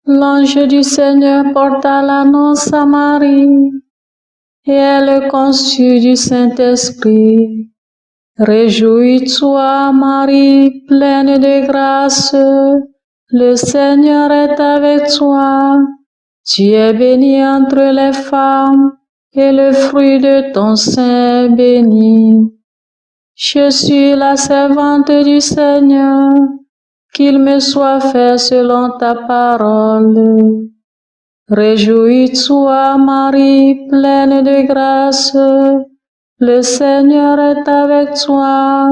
L'ange du Seigneur porta l'annonce à Marie, et elle conçut du Saint-Esprit. Réjouis-toi, Marie, pleine de grâce, le Seigneur est avec toi. Tu es bénie entre les femmes, et le fruit de ton sein est béni. Je suis la servante du Seigneur, qu'il me soit fait selon ta parole. Réjouis-toi, Marie, pleine de grâce, le Seigneur est avec toi.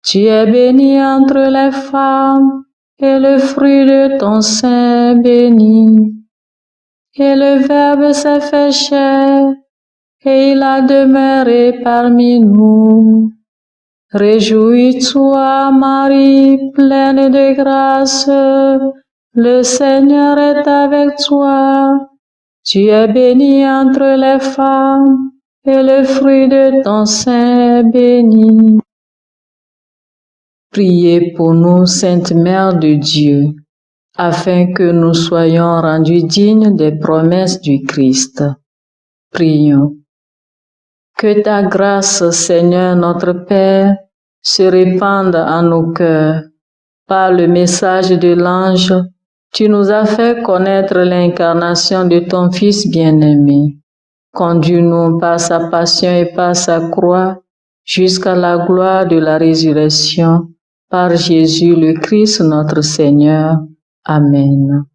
Tu es bénie entre les femmes, et le fruit de ton sein est béni. Et le Verbe s'est fait chair, et il a demeuré parmi nous. Réjouis-toi, Marie, pleine de grâce, le Seigneur est avec toi. Tu es bénie entre les femmes, et le fruit de ton sein est béni. Priez pour nous, Sainte Mère de Dieu, afin que nous soyons rendus dignes des promesses du Christ. Prions. Que ta grâce, Seigneur notre Père, se répande en nos cœurs. Par le message de l'ange, tu nous as fait connaître l'incarnation de ton Fils bien-aimé. Conduis-nous par sa passion et par sa croix jusqu'à la gloire de la résurrection, par Jésus le Christ notre Seigneur. Amen.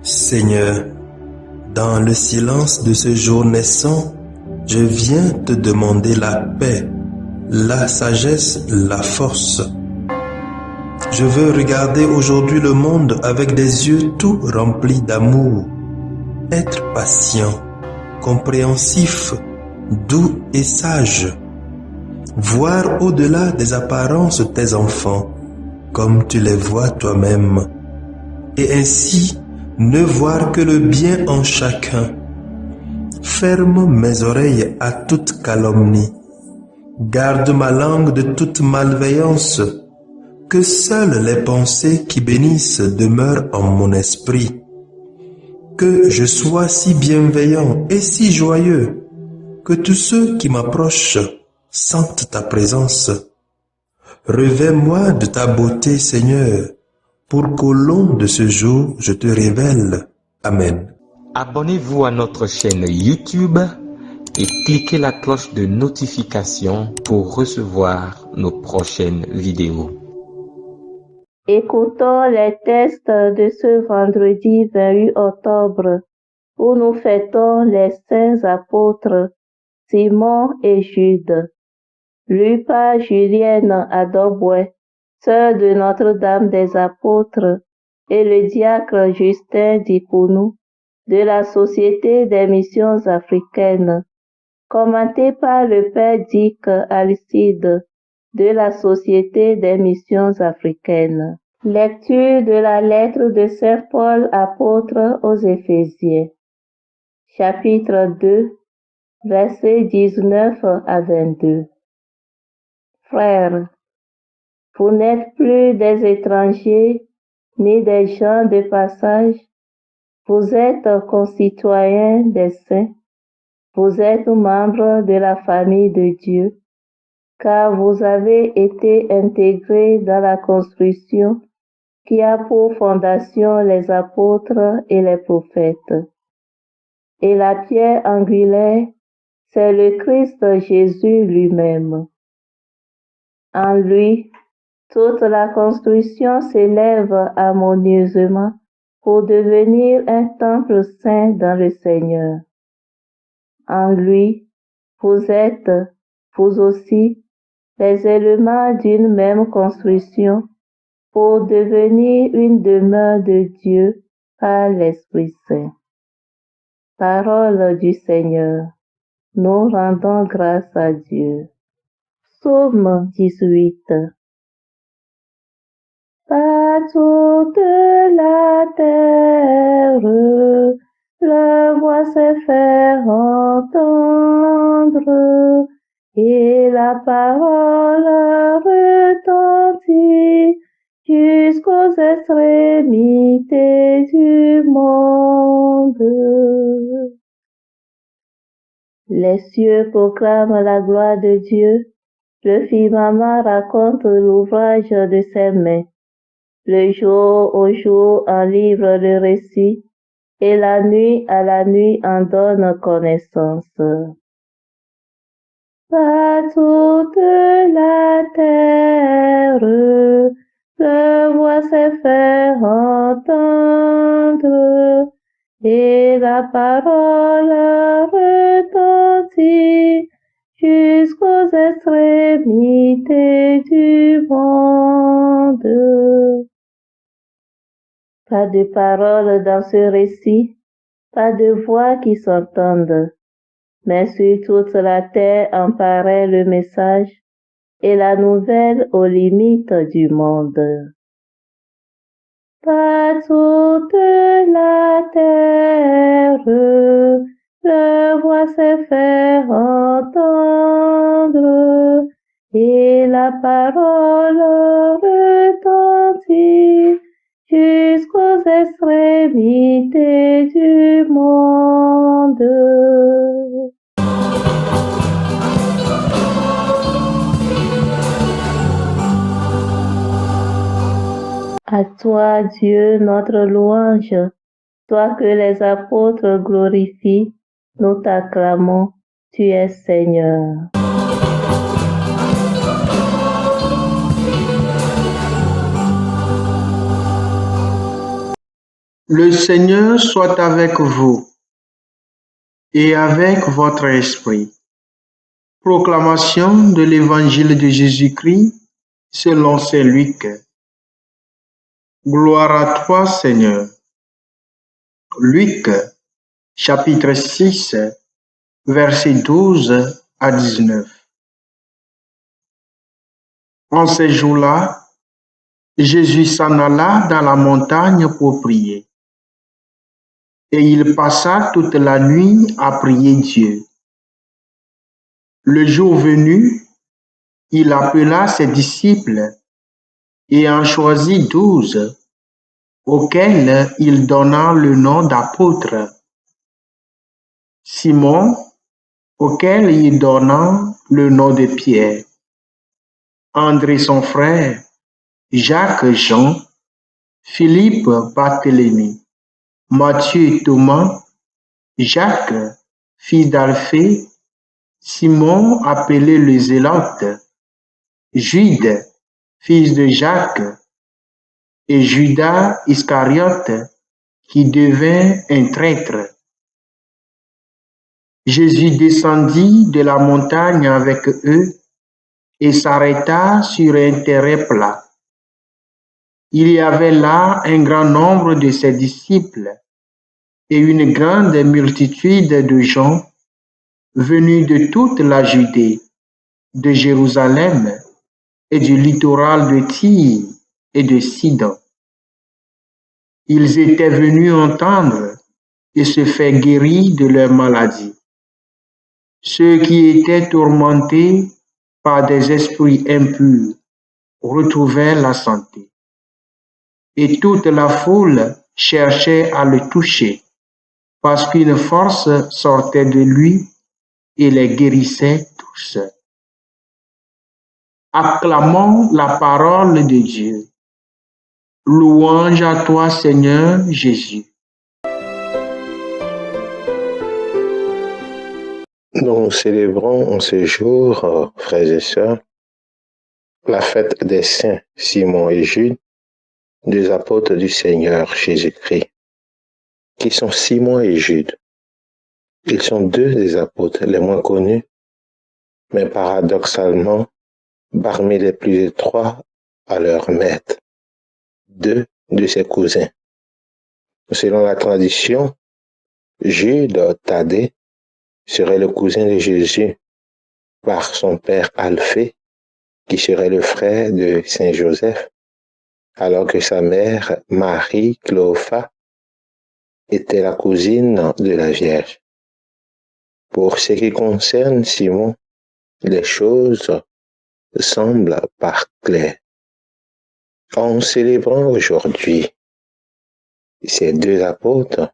Seigneur, dans le silence de ce jour naissant, je viens te demander la paix, la sagesse, la force. Je veux regarder aujourd'hui le monde avec des yeux tout remplis d'amour, être patient, compréhensif, doux et sage, voir au-delà des apparences tes enfants, comme tu les vois toi-même, et ainsi ne voir que le bien en chacun. Ferme mes oreilles à toute calomnie. Garde ma langue de toute malveillance. Que seules les pensées qui bénissent demeurent en mon esprit. Que je sois si bienveillant et si joyeux que tous ceux qui m'approchent sentent ta présence. Revêts-moi de ta beauté, Seigneur, pour qu'au long de ce jour, je te révèle. Amen. Abonnez-vous à notre chaîne YouTube et cliquez la cloche de notification pour recevoir nos prochaines vidéos. Écoutons les textes de ce vendredi 28 octobre où nous fêtons les saints apôtres Simon et Jude. Lu par Julienne Adoboué, sœur de Notre-Dame des Apôtres, et le diacre Justin Dipounou de la Société des Missions Africaines, commenté par le Père Dick Alcide de la Société des Missions Africaines. Lecture de la lettre de Saint Paul apôtre aux Éphésiens. Chapitre 2, versets 19 à 22. Frères, vous n'êtes plus des étrangers ni des gens de passage, vous êtes concitoyens des saints, vous êtes membres de la famille de Dieu, car vous avez été intégrés dans la construction qui a pour fondation les apôtres et les prophètes. Et la pierre angulaire, c'est le Christ Jésus lui-même. En lui, toute la construction s'élève harmonieusement pour devenir un temple saint dans le Seigneur. En lui, vous êtes, vous aussi, les éléments d'une même construction, pour devenir une demeure de Dieu par l'Esprit Saint. Parole du Seigneur. Nous rendons grâce à Dieu. Psaume 18. Par toute la terre, la voix s'est fait entendre, et la parole retentit jusqu'aux extrémités du monde. Les cieux proclament la gloire de Dieu, le firmament raconte l'ouvrage de ses mains. Le jour au jour en livre le récit, et la nuit à la nuit en donne connaissance. Par toute la terre, le voix s'est fait entendre, et la parole retentit jusqu'aux extrémités du monde. Pas de paroles dans ce récit, pas de voix qui s'entendent, mais sur toute la terre en paraît le message et la nouvelle aux limites du monde. Par toute la terre, le voix s'est fait entendre, et la parole retentit jusqu'aux extrémités du monde. À toi, Dieu, notre louange, toi que les apôtres glorifient, nous t'acclamons, tu es Seigneur. Le Seigneur soit avec vous et avec votre esprit. Proclamation de l'Évangile de Jésus-Christ selon saint Luc. Gloire à toi, Seigneur. Luc, chapitre 6, versets 12 à 19. En ces jours-là, Jésus s'en alla dans la montagne pour prier. Et il passa toute la nuit à prier Dieu. Le jour venu, il appela ses disciples et en choisit 12, auxquels il donna le nom d'apôtres. Simon, auquel il donna le nom de Pierre. André son frère, Jacques Jean, Philippe Barthélemy, Matthieu Thomas, Jacques, fils d'Alphée, Simon appelé le Zélote, Jude, fils de Jacques, et Judas Iscariote, qui devint un traître. Jésus descendit de la montagne avec eux et s'arrêta sur un terrain plat. Il y avait là un grand nombre de ses disciples et une grande multitude de gens venus de toute la Judée, de Jérusalem et du littoral de Tyr et de Sidon. Ils étaient venus entendre et se faire guérir de leur maladie. Ceux qui étaient tourmentés par des esprits impurs retrouvèrent la santé. Et toute la foule cherchait à le toucher, parce qu'une force sortait de lui et les guérissait tous. Acclamons la parole de Dieu. Louange à toi, Seigneur Jésus. Nous célébrons en ce jour, frères et sœurs, la fête des saints Simon et Jude, deux apôtres du Seigneur Jésus-Christ. Qui sont Simon et Jude? Ils sont deux des apôtres les moins connus, mais paradoxalement, parmi les plus étroits à leur maître, 2 de ses cousins. Selon la tradition, Jude Thaddée serait le cousin de Jésus par son père Alphée, qui serait le frère de Saint Joseph, alors que sa mère, Marie Cléopha, était la cousine de la Vierge. Pour ce qui concerne Simon, les choses semblent par claires. En célébrant aujourd'hui ces 2 apôtres,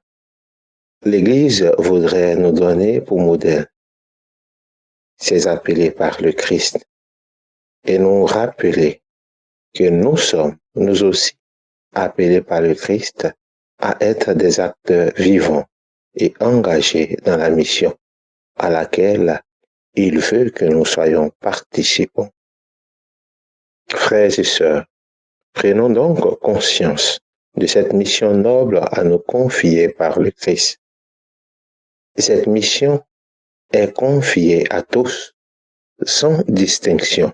l'Église voudrait nous donner pour modèle ces appelés par le Christ et nous rappeler que nous sommes, nous aussi, appelés par le Christ à être des acteurs vivants et engagés dans la mission à laquelle il veut que nous soyons participants. Frères et sœurs, prenons donc conscience de cette mission noble à nous confier par le Christ. Cette mission est confiée à tous, sans distinction,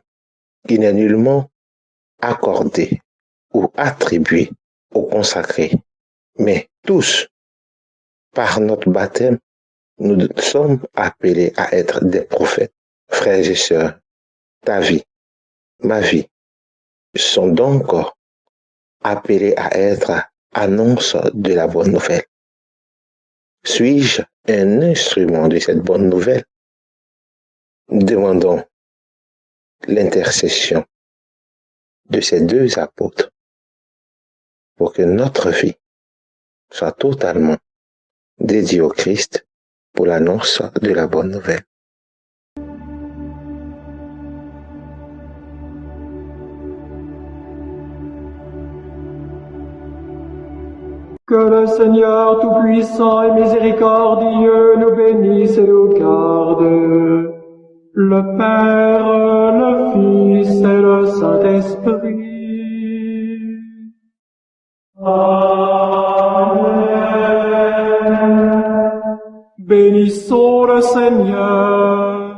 qui n'est nullement accordée ou attribuée aux consacrés, mais tous, par notre baptême, nous sommes appelés à être des prophètes. Frères et sœurs, ta vie, ma vie, sont donc appelés à être annonce de la bonne nouvelle. Suis-je un instrument de cette bonne nouvelle? Demandons l'intercession de ces 2 apôtres pour que notre vie soit totalement dédiée au Christ pour l'annonce de la bonne nouvelle. Que le Seigneur Tout-Puissant et Miséricordieux nous bénisse et nous garde, le Père, le Fils et le Saint-Esprit. Amen. Bénissons le Seigneur.